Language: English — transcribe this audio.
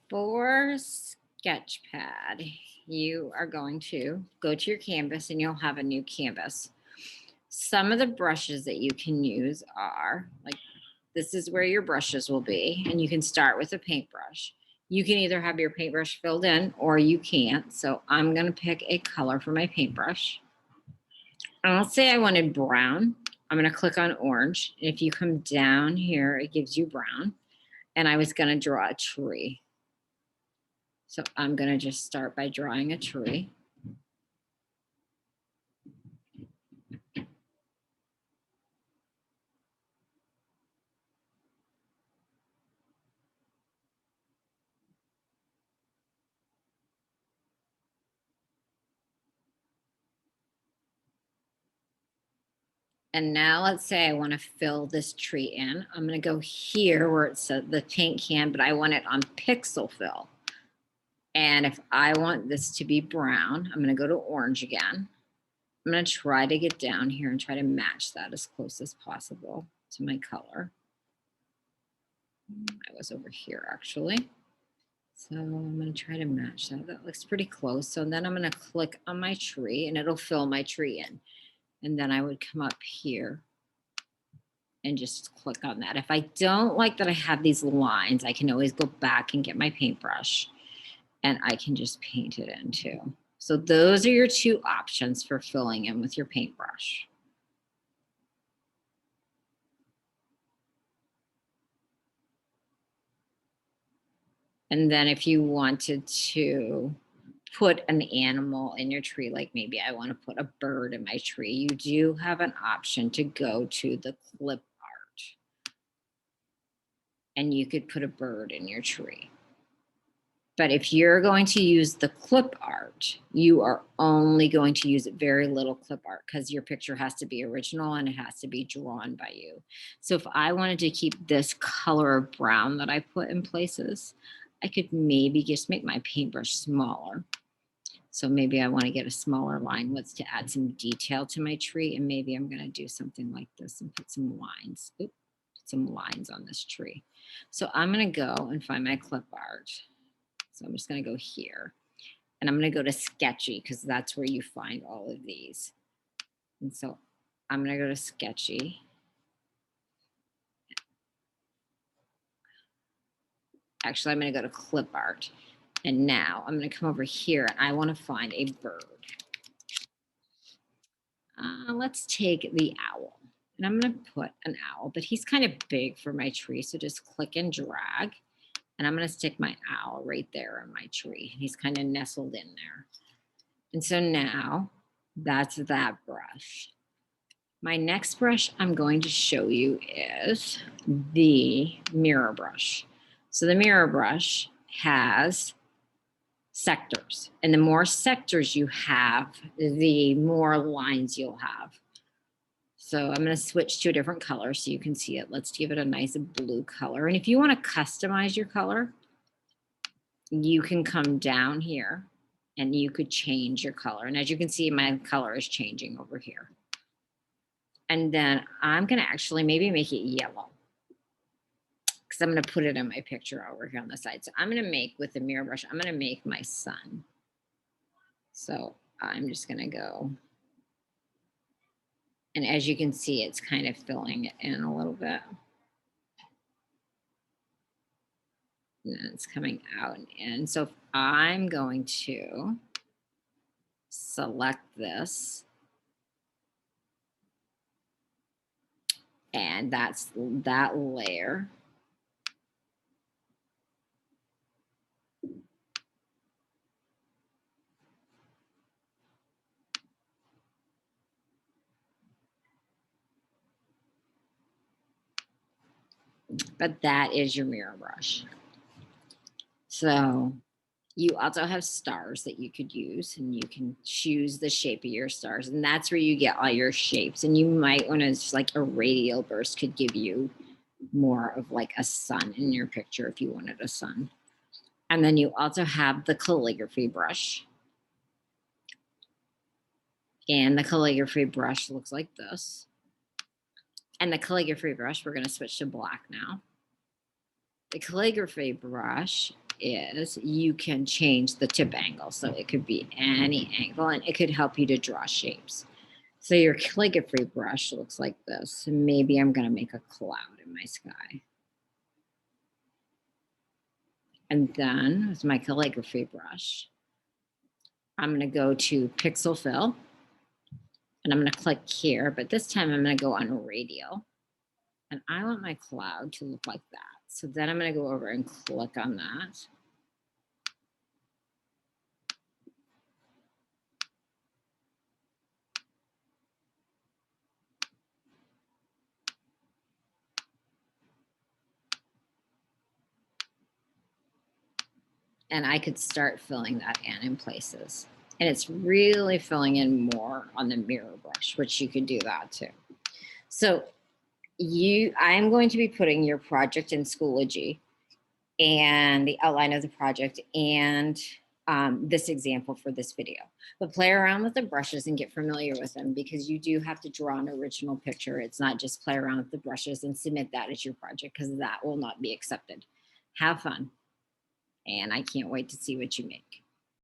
For Sketchpad, you are going to go to your canvas and you'll have a new canvas. Some of the brushes that you can use are like, this is where your brushes will be, and you can start with a paintbrush. You can either have your paintbrush filled in or you can't. So I'm going to pick a color for my paintbrush. And let's say I wanted brown. I'm going to click on orange. And if you come down here, it gives you brown. And I was going to draw a tree. So I'm going to just start by drawing a tree. And now let's say I want to fill this tree in. I'm going to go here where it says the paint can, but I want it on pixel fill. And if I want this to be brown, I'm going to go to orange again. I'm going to try to get down here and try to match that as close as possible to my color. I was over here actually. So I'm going to try to match that. That looks pretty close. So then I'm going to click on my tree and it'll fill my tree in. And then I would come up here and just click on that. If I don't like that I have these lines, I can always go back and get my paintbrush and I can just paint it in too. So those are your two options for filling in with your paintbrush. And then if you wanted to put an animal in your tree, like maybe I want to put a bird in my tree, you do have an option to go to the clip art and you could put a bird in your tree. But if you're going to use the clip art, you are only going to use very little clip art because your picture has to be original and it has to be drawn by you. So if I wanted to keep this color of brown that I put in places, I could maybe just make my paintbrush smaller. So maybe I want to get a smaller line width to add some detail to my tree. And maybe I'm going to do something like this and put some lines. Oops, put some lines on this tree. So I'm going to go and find my clip art. So I'm just going to go here and I'm going to go to Sketchy because that's where you find all of these. And so I'm going to go to Sketchy. Actually, I'm going to go to clip art. And now I'm going to come over here and I want to find a bird. Let's take the owl. And I'm going to put an owl, but he's kind of big for my tree. So just click and drag. And I'm going to stick my owl right there on my tree. He's kind of nestled in there. And so now that's that brush. My next brush I'm going to show you is the mirror brush. So the mirror brush has sectors, and the more sectors you have, the more lines you'll have. So I'm going to switch to a different color so you can see it. Let's give it a nice blue color. And if you want to customize your color, you can come down here and you could change your color. And as you can see, my color is changing over here. And then I'm going to actually maybe make it yellow because I'm going to put it in my picture over here on the side. So I'm going to make, with the mirror brush, I'm going to make my sun. So I'm just going to go. And as you can see, it's kind of filling it in a little bit. And then it's coming out and in. So if I'm going to select this, and that's that layer. But that is your mirror brush. So you also have stars that you could use, and you can choose the shape of your stars, and that's where you get all your shapes. And you might want to, just like a radial burst could give you more of like a sun in your picture if you wanted a sun. And then you also have the calligraphy brush. And the calligraphy brush looks like this. And the calligraphy brush, we're going to switch to black now. The calligraphy brush is you can change the tip angle. So it could be any angle and it could help you to draw shapes. So your calligraphy brush looks like this. Maybe I'm going to make a cloud in my sky. And then with my calligraphy brush, I'm going to go to pixel fill and I'm going to click here, but this time I'm going to go on radial and I want my cloud to look like that. So then I'm going to go over and click on that. And I could start filling that in places. And it's really filling in more on the mirror brush, which you could do that too. So I'm going to be putting your project in Schoology and the outline of the project and this example for this video. But play around with the brushes and get familiar with them because you do have to draw an original picture. It's not just play around with the brushes and submit that as your project because that will not be accepted. Have fun. And I can't wait to see what you make.